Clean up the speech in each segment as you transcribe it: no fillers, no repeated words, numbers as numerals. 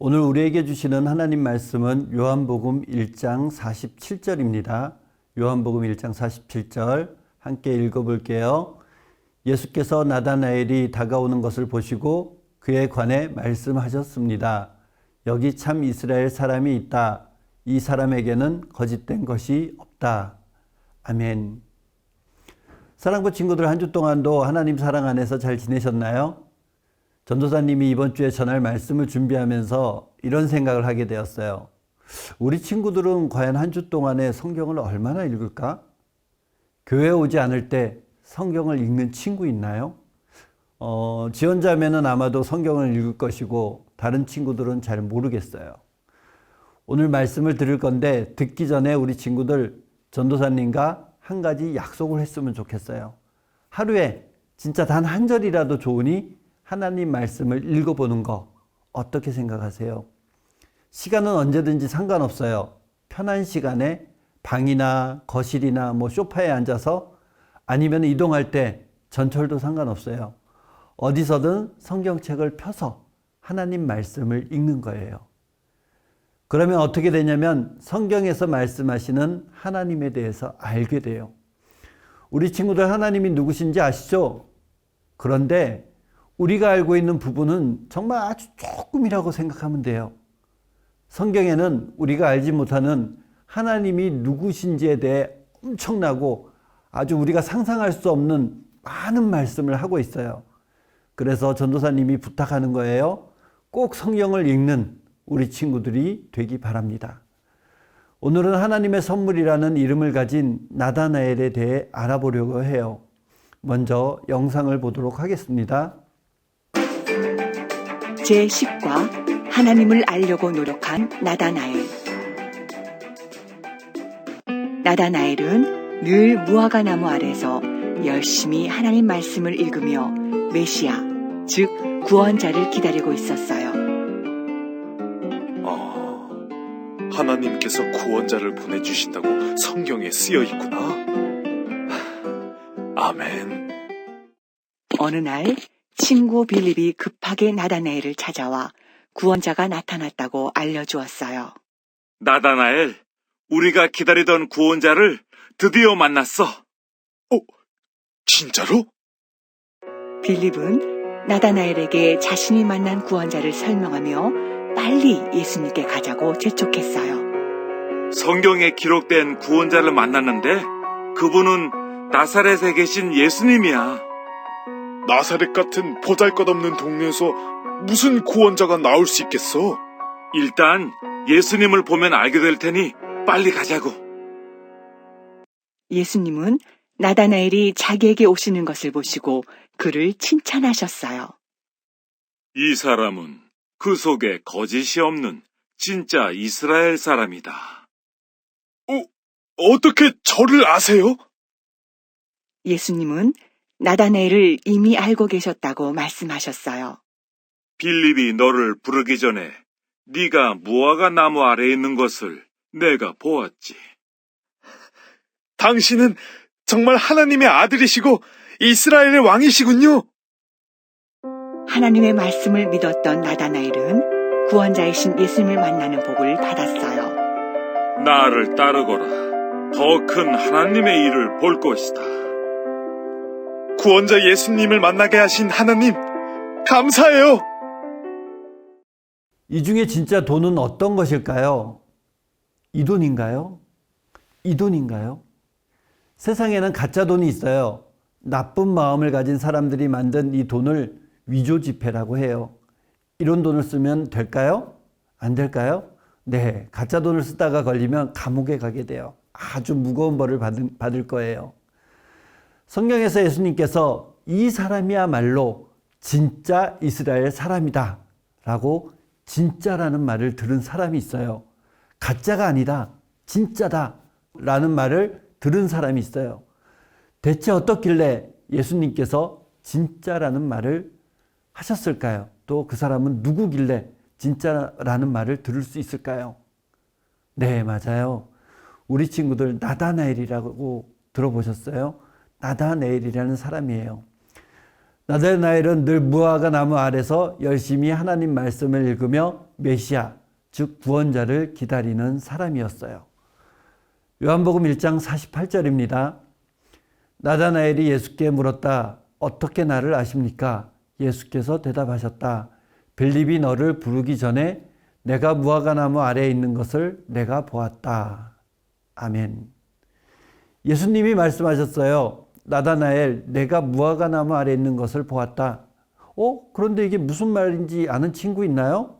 오늘 우리에게 주시는 하나님 말씀은 요한복음 1장 47절입니다. 요한복음 1장 47절 함께 읽어볼게요. 예수께서 나다나엘이 다가오는 것을 보시고 그에 관해 말씀하셨습니다. 여기 참 이스라엘 사람이 있다. 이 사람에게는 거짓된 것이 없다. 아멘. 사랑부 친구들, 한 주 동안도 하나님 사랑 안에서 잘 지내셨나요? 전도사님이 이번 주에 전할 말씀을 준비하면서 이런 생각을 하게 되었어요. 우리 친구들은 과연 한 주 동안에 성경을 얼마나 읽을까? 교회에 오지 않을 때 성경을 읽는 친구 있나요? 지원자매는 아마도 성경을 읽을 것이고 다른 친구들은 잘 모르겠어요. 오늘 말씀을 들을 건데 듣기 전에 우리 친구들 전도사님과 한 가지 약속을 했으면 좋겠어요. 하루에 진짜 단 한 절이라도 좋으니 하나님 말씀을 읽어보는 거 어떻게 생각하세요? 시간은 언제든지 상관없어요. 편한 시간에 방이나 거실이나 소파에 앉아서 아니면 이동할 때 전철도 상관없어요. 어디서든 성경책을 펴서 하나님 말씀을 읽는 거예요. 그러면 어떻게 되냐면 성경에서 말씀하시는 하나님에 대해서 알게 돼요. 우리 친구들 하나님이 누구신지 아시죠? 그런데 우리가 알고 있는 부분은 정말 아주 조금이라고 생각하면 돼요. 성경에는 우리가 알지 못하는 하나님이 누구신지에 대해 엄청나고 아주 우리가 상상할 수 없는 많은 말씀을 하고 있어요. 그래서 전도사님이 부탁하는 거예요. 꼭 성경을 읽는 우리 친구들이 되기 바랍니다. 오늘은 하나님의 선물이라는 이름을 가진 나다나엘에 대해 알아보려고 해요. 먼저 영상을 보도록 하겠습니다. 제10과 하나님을 알려고 노력한 나다나엘. 나다나엘은 늘 무화과 나무 아래서 열심히 하나님 말씀을 읽으며 메시아, 즉 구원자를 기다리고 있었어요. 하나님께서 구원자를 보내주신다고 성경에 쓰여 있구나. 아멘. 어느 날 친구 빌립이 급하게 나다나엘을 찾아와 구원자가 나타났다고 알려주었어요. 나다나엘, 우리가 기다리던 구원자를 드디어 만났어. 진짜로? 빌립은 나다나엘에게 자신이 만난 구원자를 설명하며 빨리 예수님께 가자고 재촉했어요. 성경에 기록된 구원자를 만났는데 그분은 나사렛에 계신 예수님이야. 나사렛 같은 보잘것없는 동네에서 무슨 구원자가 나올 수 있겠어? 일단 예수님을 보면 알게 될 테니 빨리 가자고. 예수님은 나다나엘이 자기에게 오시는 것을 보시고 그를 칭찬하셨어요. 이 사람은 그 속에 거짓이 없는 진짜 이스라엘 사람이다. 어떻게 저를 아세요? 예수님은 나다나엘을 이미 알고 계셨다고 말씀하셨어요. 빌립이 너를 부르기 전에 네가 무화과 나무 아래에 있는 것을 내가 보았지. 당신은 정말 하나님의 아들이시고 이스라엘의 왕이시군요. 하나님의 말씀을 믿었던 나다나엘은 구원자이신 예수님을 만나는 복을 받았어요. 나를 따르거라. 더 큰 하나님의 일을 볼 것이다. 구원자 예수님을 만나게 하신 하나님, 감사해요. 이 중에 진짜 돈은 어떤 것일까요? 이 돈인가요? 이 돈인가요? 세상에는 가짜 돈이 있어요. 나쁜 마음을 가진 사람들이 만든 이 돈을 위조지폐라고 해요. 이런 돈을 쓰면 될까요? 안 될까요? 네, 가짜 돈을 쓰다가 걸리면 감옥에 가게 돼요. 아주 무거운 벌을 받을 거예요. 성경에서 예수님께서 이 사람이야말로 진짜 이스라엘 사람이다 라고 진짜라는 말을 들은 사람이 있어요. 가짜가 아니다, 진짜다 라는 말을 들은 사람이 있어요. 대체 어떻길래 예수님께서 진짜라는 말을 하셨을까요? 또 그 사람은 누구길래 진짜라는 말을 들을 수 있을까요? 네, 맞아요. 우리 친구들 나다나엘이라고 들어보셨어요? 나다나엘이라는 사람이에요. 나다나엘은 늘 무화과 나무 아래서 열심히 하나님 말씀을 읽으며 메시아, 즉 구원자를 기다리는 사람이었어요. 요한복음 1장 48절입니다. 나다나엘이 예수께 물었다. 어떻게 나를 아십니까? 예수께서 대답하셨다. 빌립이 너를 부르기 전에 내가 무화과 나무 아래에 있는 것을 내가 보았다. 아멘. 예수님이 말씀하셨어요. 나다나엘, 내가 무화과 나무 아래에 있는 것을 보았다. 그런데 이게 무슨 말인지 아는 친구 있나요?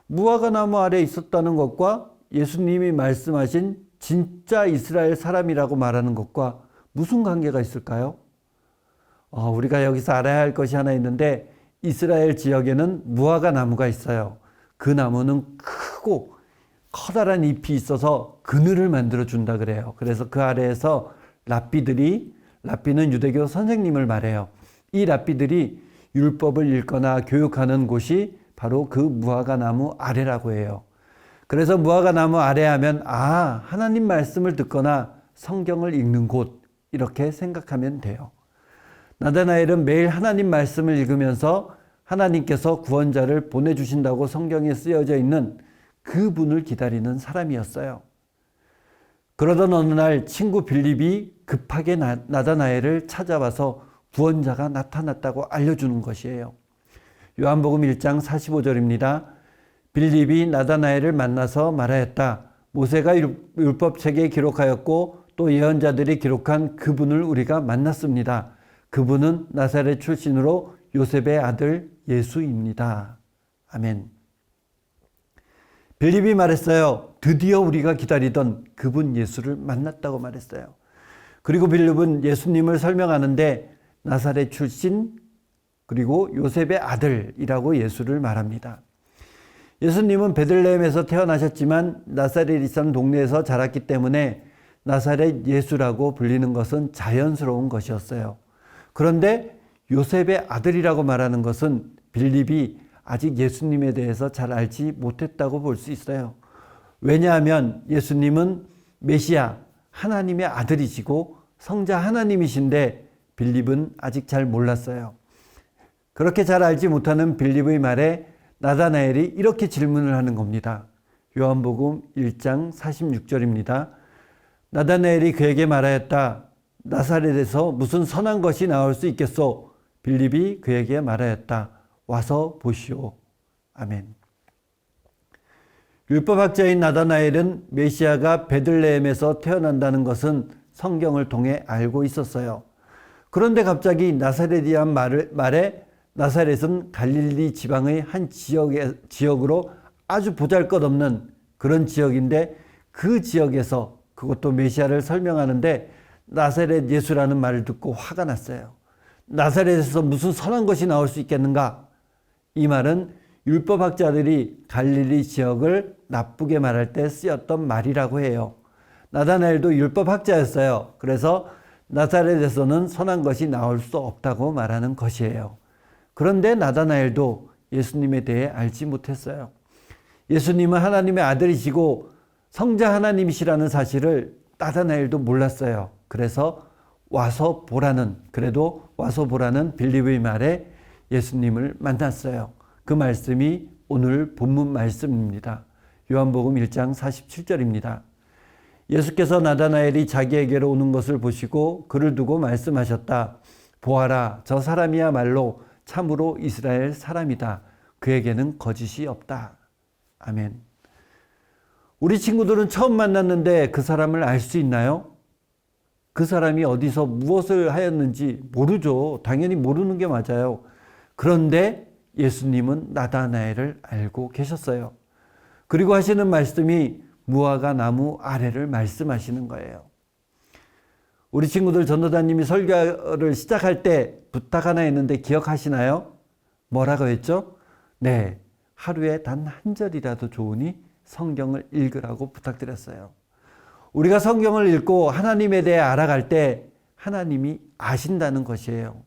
무화과 나무 아래에 있었다는 것과 예수님이 말씀하신 진짜 이스라엘 사람이라고 말하는 것과 무슨 관계가 있을까요? 우리가 여기서 알아야 할 것이 하나 있는데 이스라엘 지역에는 무화과 나무가 있어요. 그 나무는 크고 커다란 잎이 있어서 그늘을 만들어 준다 그래요. 그래서 그 아래에서 랍비는 유대교 선생님을 말해요. 이 랍비들이 율법을 읽거나 교육하는 곳이 바로 그 무화과 나무 아래라고 해요. 그래서 무화과 나무 아래 하면 하나님 말씀을 듣거나 성경을 읽는 곳, 이렇게 생각하면 돼요. 나다나엘은 매일 하나님 말씀을 읽으면서 하나님께서 구원자를 보내주신다고 성경에 쓰여져 있는 그분을 기다리는 사람이었어요. 그러던 어느 날 친구 빌립이 급하게 나다나엘을 찾아와서 구원자가 나타났다고 알려주는 것이에요. 요한복음 1장 45절입니다. 빌립이 나다나엘을 만나서 말하였다. 모세가 율법책에 기록하였고 또 예언자들이 기록한 그분을 우리가 만났습니다. 그분은 나사렛 출신으로 요셉의 아들 예수입니다. 아멘. 빌립이 말했어요. 드디어 우리가 기다리던 그분 예수를 만났다고 말했어요. 그리고 빌립은 예수님을 설명하는데 나사렛 출신 그리고 요셉의 아들이라고 예수를 말합니다. 예수님은 베들레헴에서 태어나셨지만 나사렛이라는 동네에서 자랐기 때문에 나사렛 예수라고 불리는 것은 자연스러운 것이었어요. 그런데 요셉의 아들이라고 말하는 것은 빌립이 아직 예수님에 대해서 잘 알지 못했다고 볼 수 있어요. 왜냐하면 예수님은 메시아, 하나님의 아들이시고 성자 하나님이신데 빌립은 아직 잘 몰랐어요. 그렇게 잘 알지 못하는 빌립의 말에 나다나엘이 이렇게 질문을 하는 겁니다. 요한복음 1장 46절입니다. 나다나엘이 그에게 말하였다. 나사렛에서 무슨 선한 것이 나올 수 있겠소? 빌립이 그에게 말하였다. 와서 보시오. 아멘. 율법학자인 나다나엘은 메시아가 베들레헴에서 태어난다는 것은 성경을 통해 알고 있었어요. 그런데 갑자기 나사렛이란 말에 나사렛은 갈릴리 지방의 한 지역으로 아주 보잘것없는 그런 지역인데 그 지역에서 그것도 메시아를 설명하는데 나사렛 예수라는 말을 듣고 화가 났어요. 나사렛에서 무슨 선한 것이 나올 수 있겠는가? 이 말은 율법학자들이 갈릴리 지역을 나쁘게 말할 때 쓰였던 말이라고 해요. 나다나엘도 율법학자였어요. 그래서 나사렛에서는 선한 것이 나올 수 없다고 말하는 것이에요. 그런데 나다나엘도 예수님에 대해 알지 못했어요. 예수님은 하나님의 아들이시고 성자 하나님이시라는 사실을 나다나엘도 몰랐어요. 그래서 와서 보라는 빌립의 말에 예수님을 만났어요. 그 말씀이 오늘 본문 말씀입니다. 요한복음 1장 47절입니다. 예수께서 나다나엘이 자기에게로 오는 것을 보시고 그를 두고 말씀하셨다. 보아라, 저 사람이야말로 참으로 이스라엘 사람이다. 그에게는 거짓이 없다. 아멘. 우리 친구들은 처음 만났는데 그 사람을 알 수 있나요? 그 사람이 어디서 무엇을 하였는지 모르죠. 당연히 모르는 게 맞아요. 그런데 예수님은 나다나엘을 알고 계셨어요. 그리고 하시는 말씀이 무화과 나무 아래를 말씀하시는 거예요. 우리 친구들 전도사님이 설교를 시작할 때 부탁 하나 했는데 기억하시나요? 뭐라고 했죠? 네, 하루에 단 한 절이라도 좋으니 성경을 읽으라고 부탁드렸어요. 우리가 성경을 읽고 하나님에 대해 알아갈 때 하나님이 아신다는 것이에요.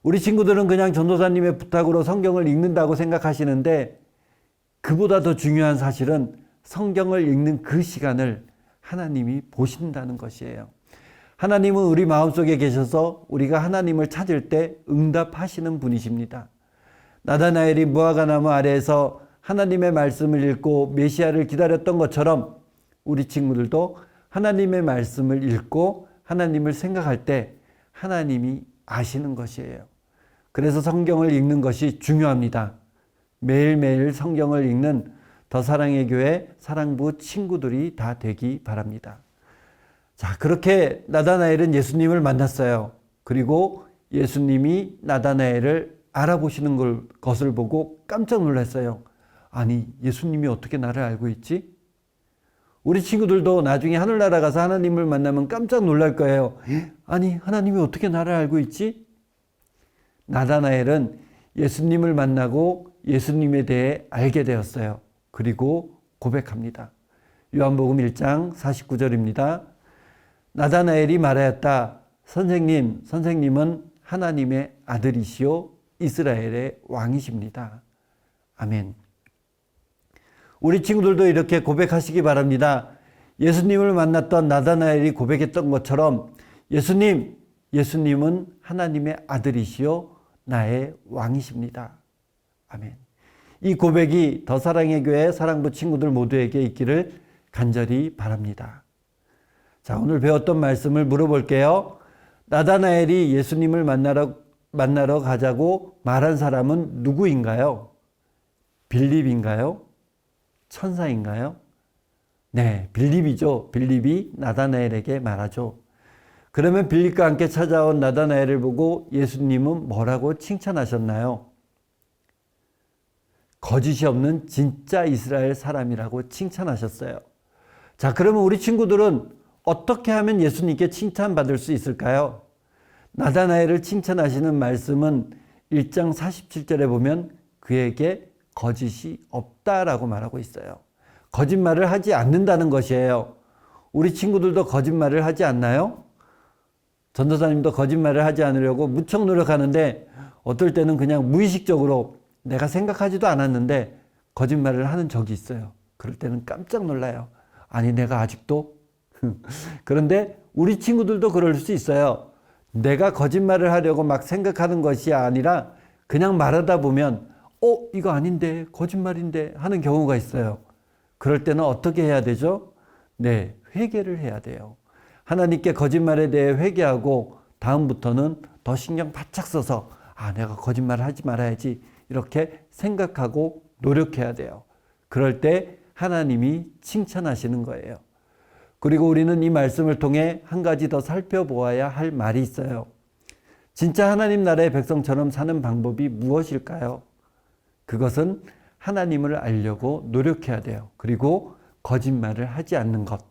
우리 친구들은 그냥 전도사님의 부탁으로 성경을 읽는다고 생각하시는데 그보다 더 중요한 사실은 성경을 읽는 그 시간을 하나님이 보신다는 것이에요. 하나님은 우리 마음속에 계셔서 우리가 하나님을 찾을 때 응답하시는 분이십니다. 나다나엘이 무화과나무 아래에서 하나님의 말씀을 읽고 메시아를 기다렸던 것처럼 우리 친구들도 하나님의 말씀을 읽고 하나님을 생각할 때 하나님이 아시는 것이에요. 그래서 성경을 읽는 것이 중요합니다. 매일매일 성경을 읽는 더 사랑의 교회 사랑부 친구들이 다 되기 바랍니다. 자, 그렇게 나다나엘은 예수님을 만났어요. 그리고 예수님이 나다나엘을 알아보시는 것을 보고 깜짝 놀랐어요. 아니, 예수님이 어떻게 나를 알고 있지? 우리 친구들도 나중에 하늘나라 가서 하나님을 만나면 깜짝 놀랄 거예요. 아니, 하나님이 어떻게 나를 알고 있지? 나다나엘은 예수님을 만나고 예수님에 대해 알게 되었어요. 그리고 고백합니다. 요한복음 1장 49절입니다. 나다나엘이 말하였다. 선생님은 하나님의 아들이시요 이스라엘의 왕이십니다. 아멘. 우리 친구들도 이렇게 고백하시기 바랍니다. 예수님을 만났던 나다나엘이 고백했던 것처럼 예수님은 하나님의 아들이시요 나의 왕이십니다. 아멘. 이 고백이 더 사랑의 교회 사랑부 친구들 모두에게 있기를 간절히 바랍니다. 자, 오늘 배웠던 말씀을 물어볼게요. 나다나엘이 예수님을 만나러 가자고 말한 사람은 누구인가요? 빌립인가요? 천사인가요? 네, 빌립이죠. 빌립이 나다나엘에게 말하죠. 그러면 빌립과 함께 찾아온 나다나엘을 보고 예수님은 뭐라고 칭찬하셨나요? 거짓이 없는 진짜 이스라엘 사람이라고 칭찬하셨어요. 자, 그러면 우리 친구들은 어떻게 하면 예수님께 칭찬받을 수 있을까요? 나다나엘을 칭찬하시는 말씀은 1장 47절에 보면 그에게 거짓이 없다라고 말하고 있어요. 거짓말을 하지 않는다는 것이에요. 우리 친구들도 거짓말을 하지 않나요? 전도사님도 거짓말을 하지 않으려고 무척 노력하는데 어떨 때는 그냥 무의식적으로 내가 생각하지도 않았는데 거짓말을 하는 적이 있어요. 그럴 때는 깜짝 놀라요. 아니, 내가 아직도? 그런데 우리 친구들도 그럴 수 있어요. 내가 거짓말을 하려고 막 생각하는 것이 아니라 그냥 말하다 보면 이거 아닌데, 거짓말인데 하는 경우가 있어요. 그럴 때는 어떻게 해야 되죠? 네, 회개를 해야 돼요. 하나님께 거짓말에 대해 회개하고 다음부터는 더 신경 바짝 써서 내가 거짓말을 하지 말아야지 이렇게 생각하고 노력해야 돼요. 그럴 때 하나님이 칭찬하시는 거예요. 그리고 우리는 이 말씀을 통해 한 가지 더 살펴보아야 할 말이 있어요. 진짜 하나님 나라의 백성처럼 사는 방법이 무엇일까요? 그것은 하나님을 알려고 노력해야 돼요. 그리고 거짓말을 하지 않는 것.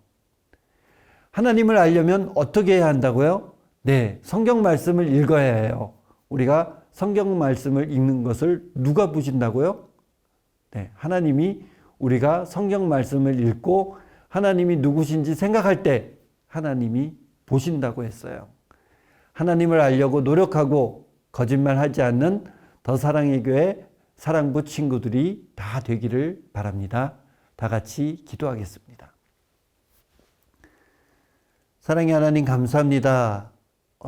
하나님을 알려면 어떻게 해야 한다고요? 네, 성경 말씀을 읽어야 해요. 우리가 성경 말씀을 읽는 것을 누가 보신다고요? 네, 하나님이 우리가 성경 말씀을 읽고 하나님이 누구신지 생각할 때 하나님이 보신다고 했어요. 하나님을 알려고 노력하고 거짓말하지 않는 더 사랑의 교회 사랑부 친구들이 다 되기를 바랍니다. 다 같이 기도하겠습니다. 사랑의 하나님 감사합니다.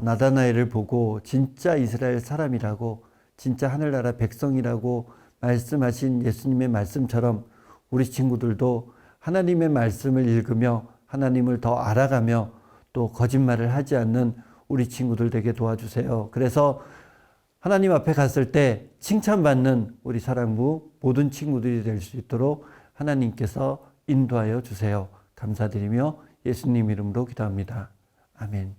나다나엘을 보고 진짜 이스라엘 사람이라고 진짜 하늘나라 백성이라고 말씀하신 예수님의 말씀처럼 우리 친구들도 하나님의 말씀을 읽으며 하나님을 더 알아가며 또 거짓말을 하지 않는 우리 친구들 되게 도와주세요. 그래서 하나님 앞에 갔을 때 칭찬받는 우리 사랑부 모든 친구들이 될 수 있도록 하나님께서 인도하여 주세요. 감사드리며 예수님 이름으로 기도합니다. 아멘.